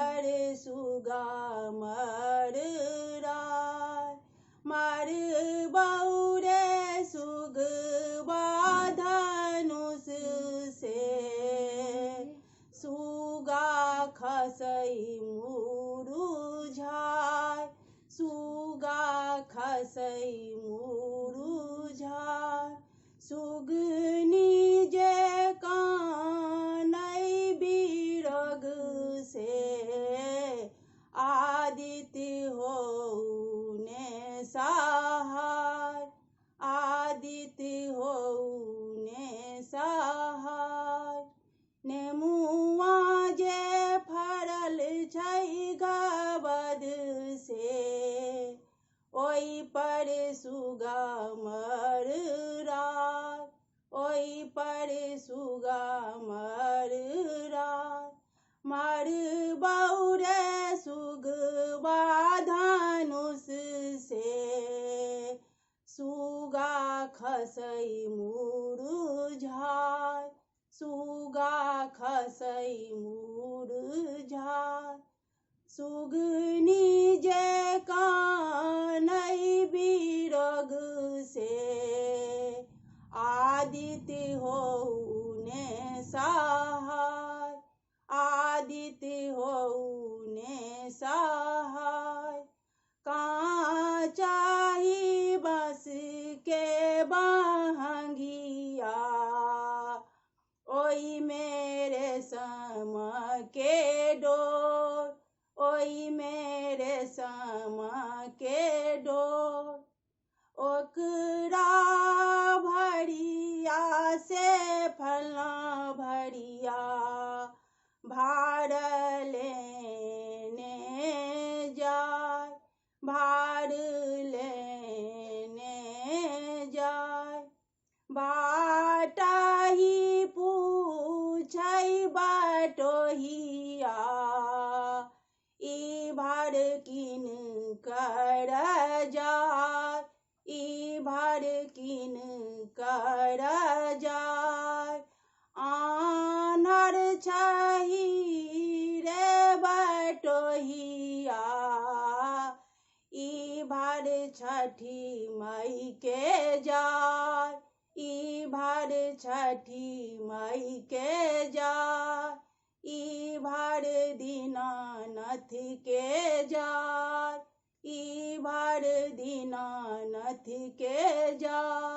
पर सुगा मर राय। मार बौरे सुगवा धनुष से, सुगा खसई मुरुझाय। सुगा खसई मुरुझाय। सुगनी जे कानई बिरग से, आदित्य होउने सहाय। आदित्य होउने सहाय। नेमुआ जे फरल छै गबद से, ओहि पर सुगा मर राय। ओहि पर सुगा मर राय। मार बौरे सुगवा धनुष से, सुगा खसई मुरुझाय। सुगा खसई मुरुझाय। सुगनी जे कानई बिरग से, आदित्य होउने सहाय। आदित्य होउने सहाय। कहाँ चाही बस के बहंगिया, ओई मेरे सम के डोर। ओई मेरे सम के डोर। ओकरा भरिया से फलना भरिया, भार लेने जाय। भार लेने जाय। बाटही पूछै बटोहिया, ई भार किन कर जाय। ई भार किन कर जाय। आन्हर छही रे बटोहिया, ई भार छठी मई के जाय। ई भार छठी मई के जाय। ई भार दीनानाथ के जाय। ई भार दीनानाथ के जाय।